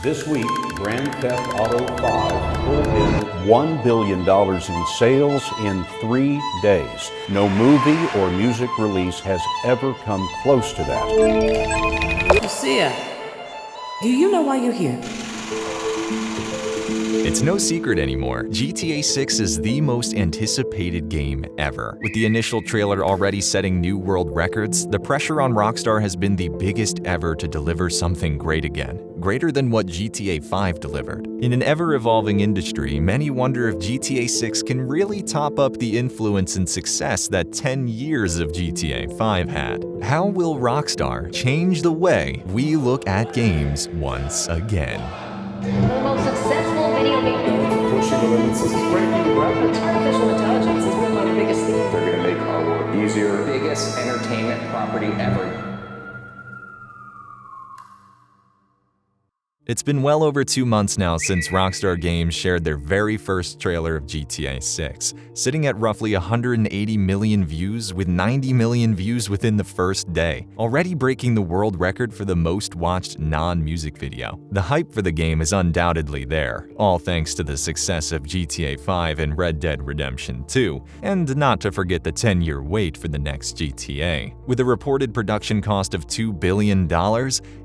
This week, Grand Theft Auto 5 pulled in $1 billion in sales in 3 days. No movie or music release has ever come close to that. Lucia, do you know why you're here? It's no secret anymore, GTA 6 is the most anticipated game ever. With the initial trailer already setting new world records, the pressure on Rockstar has been the biggest ever to deliver something great again, greater than what GTA 5 delivered. In an ever-evolving industry, many wonder if GTA 6 can really top up the influence and success that 10 years of GTA 5 had. How will Rockstar change the way we look at games once again? The most successful video game. Pushing the limits is breaking records. Artificial intelligence has been one of the biggest themes. They're going to make our work easier. Biggest entertainment property ever. It's been well over 2 months now since Rockstar Games shared their very first trailer of GTA 6, sitting at roughly 180 million views with 90 million views within the first day, already breaking the world record for the most watched non-music video. The hype for the game is undoubtedly there, all thanks to the success of GTA 5 and Red Dead Redemption 2, and not to forget the 10-year wait for the next GTA. With a reported production cost of $2 billion,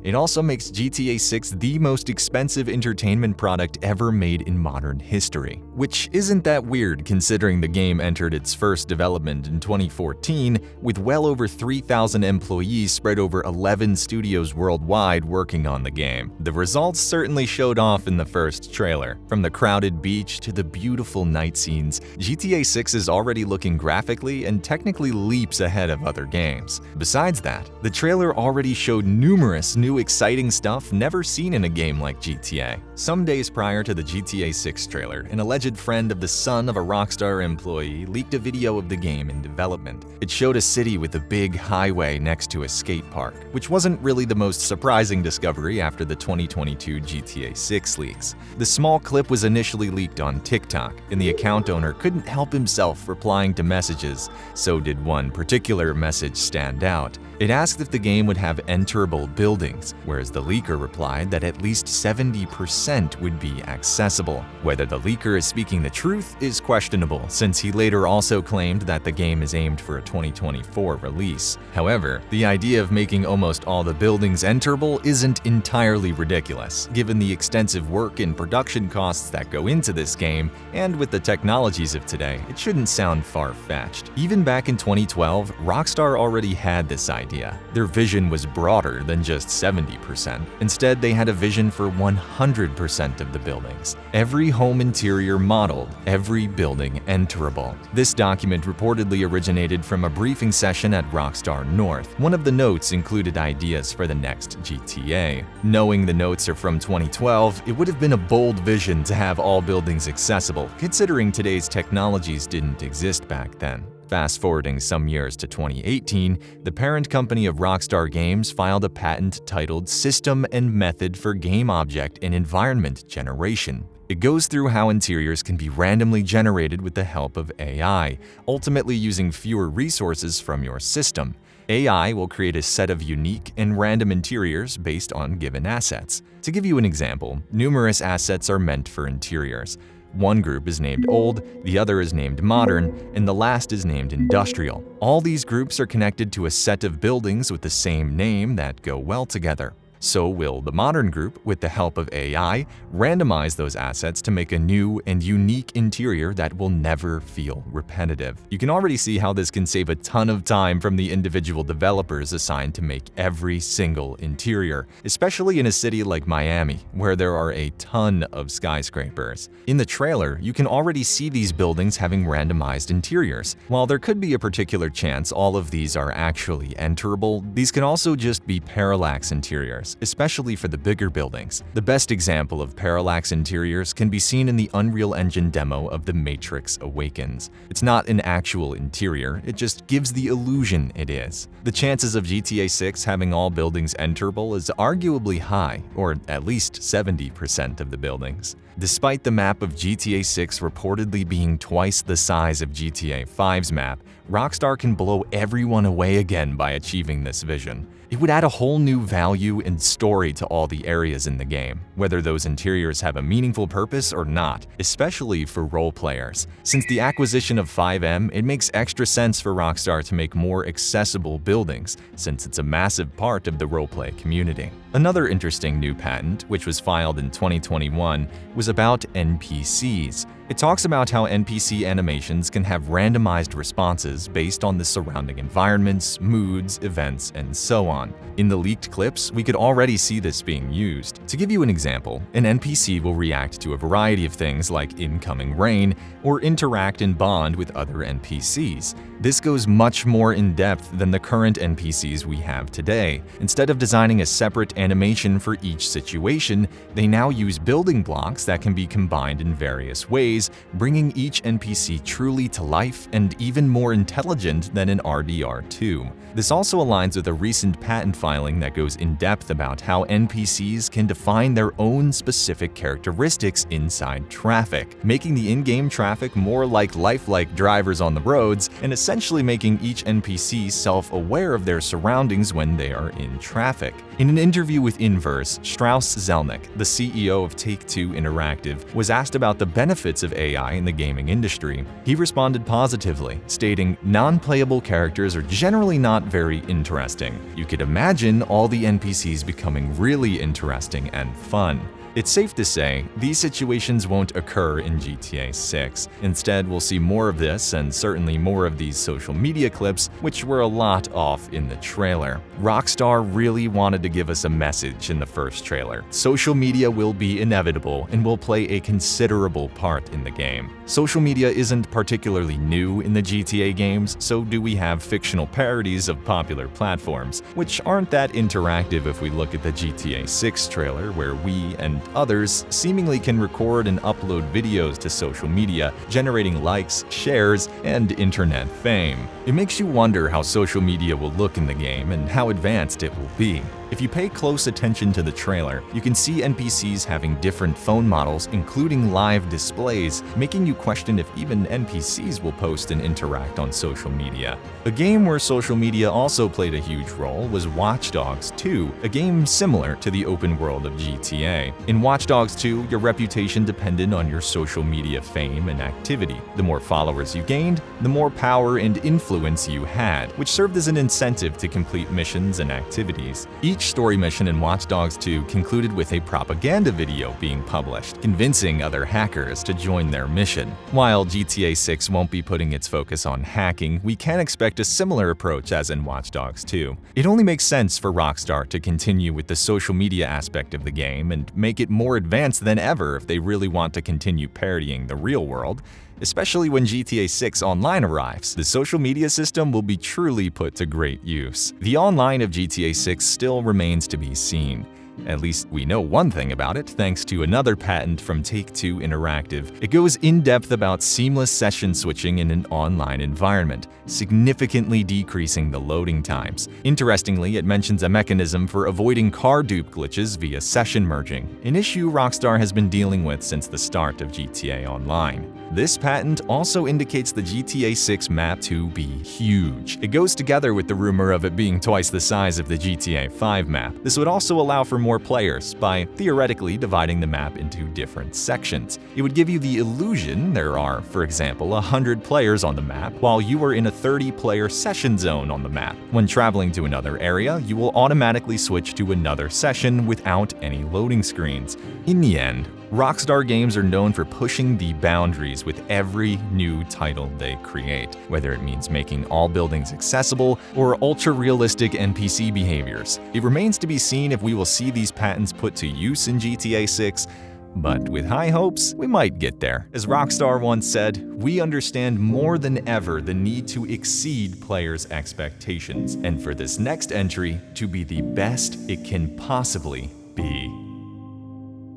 it also makes GTA 6 the most expensive entertainment product ever made in modern history. Which isn't that weird considering the game entered its first development in 2014 with well over 3,000 employees spread over 11 studios worldwide working on the game. The results certainly showed off in the first trailer. From the crowded beach to the beautiful night scenes, GTA 6 is already looking graphically and technically leaps ahead of other games. Besides that, the trailer already showed numerous new exciting stuff never seen in a game like GTA. Some days prior to the GTA 6 trailer, an alleged friend of the son of a Rockstar employee leaked a video of the game in development. It showed a city with a big highway next to a skate park, which wasn't really the most surprising discovery after the 2022 GTA 6 leaks. The small clip was initially leaked on TikTok, and the account owner couldn't help himself replying to messages. So did one particular message stand out. It asked if the game would have enterable buildings, whereas the leaker replied that at least 70% would be accessible. Whether the leaker is speaking the truth is questionable, since he later also claimed that the game is aimed for a 2024 release. However, the idea of making almost all the buildings enterable isn't entirely ridiculous, given the extensive work and production costs that go into this game, and with the technologies of today, it shouldn't sound far-fetched. Even back in 2012, Rockstar already had this idea. Their vision was broader than just 70%. Instead, they had a vision for 100% of the buildings. Every home interior modeled, every building enterable. This document reportedly originated from a briefing session at Rockstar North. One of the notes included ideas for the next GTA. Knowing the notes are from 2012, it would have been a bold vision to have all buildings accessible, considering today's technologies didn't exist back then. Fast forwarding some years to 2018, the parent company of Rockstar Games filed a patent titled System and Method for Game Object and Environment Generation. It goes through how interiors can be randomly generated with the help of AI, ultimately using fewer resources from your system. AI will create a set of unique and random interiors based on given assets. To give you an example, numerous assets are meant for interiors. One group is named Old, the other is named Modern, and the last is named Industrial. All these groups are connected to a set of buildings with the same name that go well together. So will the Modern group, with the help of AI, randomize those assets to make a new and unique interior that will never feel repetitive. You can already see how this can save a ton of time from the individual developers assigned to make every single interior, especially in a city like Miami, where there are a ton of skyscrapers. In the trailer, you can already see these buildings having randomized interiors. While there could be a particular chance all of these are actually enterable, these can also just be parallax interiors, especially for the bigger buildings. The best example of parallax interiors can be seen in the Unreal Engine demo of The Matrix Awakens. It's not an actual interior, it just gives the illusion it is. The chances of GTA 6 having all buildings enterable is arguably high, or at least 70% of the buildings. Despite the map of GTA 6 reportedly being twice the size of GTA 5's map, Rockstar can blow everyone away again by achieving this vision. It would add a whole new value and story to all the areas in the game, whether those interiors have a meaningful purpose or not, especially for role players. Since the acquisition of 5M, it makes extra sense for Rockstar to make more accessible buildings, since it's a massive part of the roleplay community. Another interesting new patent, which was filed in 2021, was about NPCs. It talks about how NPC animations can have randomized responses based on the surrounding environments, moods, events, and so on. In the leaked clips, we could already see this being used. To give you an example, an NPC will react to a variety of things like incoming rain or interact and bond with other NPCs. This goes much more in depth than the current NPCs we have today. Instead of designing a separate animation for each situation, they now use building blocks that can be combined in various ways, bringing each NPC truly to life and even more intelligent than an RDR2. This also aligns with a recent patent filing that goes in depth about how NPCs can define their own specific characteristics inside traffic, making the in-game traffic more like lifelike drivers on the roads and essentially making each NPC self-aware of their surroundings when they are in traffic. In an interview with Inverse, Strauss Zelnick, the CEO of Take-Two Interactive, was asked about the benefits of AI in the gaming industry. He responded positively, stating, "Non-playable characters are generally not very interesting. You could imagine all the NPCs becoming really interesting and fun." It's safe to say, these situations won't occur in GTA 6. Instead, we'll see more of this and certainly more of these social media clips, which were a lot off in the trailer. Rockstar really wanted to give us a message in the first trailer. Social media will be inevitable and will play a considerable part in the game. Social media isn't particularly new in the GTA games, so do we have fictional parodies of popular platforms, which aren't that interactive if we look at the GTA 6 trailer, where we and others seemingly can record and upload videos to social media, generating likes, shares, and internet fame. It makes you wonder how social media will look in the game and how advanced it will be. If you pay close attention to the trailer, you can see NPCs having different phone models, including live displays, making you question if even NPCs will post and interact on social media. A game where social media also played a huge role was Watch Dogs 2, a game similar to the open world of GTA. In Watch Dogs 2, your reputation depended on your social media fame and activity. The more followers you gained, the more power and influence you had, which served as an incentive to complete missions and activities. Each story mission in Watch Dogs 2 concluded with a propaganda video being published, convincing other hackers to join their mission. While GTA 6 won't be putting its focus on hacking, we can expect a similar approach as in Watch Dogs 2. It only makes sense for Rockstar to continue with the social media aspect of the game and make it more advanced than ever if they really want to continue parodying the real world. Especially when GTA 6 Online arrives, the social media system will be truly put to great use. The online of GTA 6 still remains to be seen. At least we know one thing about it thanks to another patent from Take-Two Interactive. It goes in depth about seamless session switching in an online environment, significantly decreasing the loading times. Interestingly, it mentions a mechanism for avoiding car dupe glitches via session merging, an issue Rockstar has been dealing with since the start of GTA Online. This patent also indicates the GTA 6 map to be huge. It goes together with the rumor of it being twice the size of the GTA 5 map. This would also allow for more players by theoretically dividing the map into different sections. It would give you the illusion there are, for example, 100 players on the map, while you are in a 30-player session zone on the map. When traveling to another area, you will automatically switch to another session without any loading screens. In the end, Rockstar Games are known for pushing the boundaries with every new title they create, whether it means making all buildings accessible or ultra-realistic NPC behaviors. It remains to be seen if we will see these patents put to use in GTA 6, but with high hopes, we might get there. As Rockstar once said, "We understand more than ever the need to exceed players' expectations, and for this next entry to be the best it can possibly be."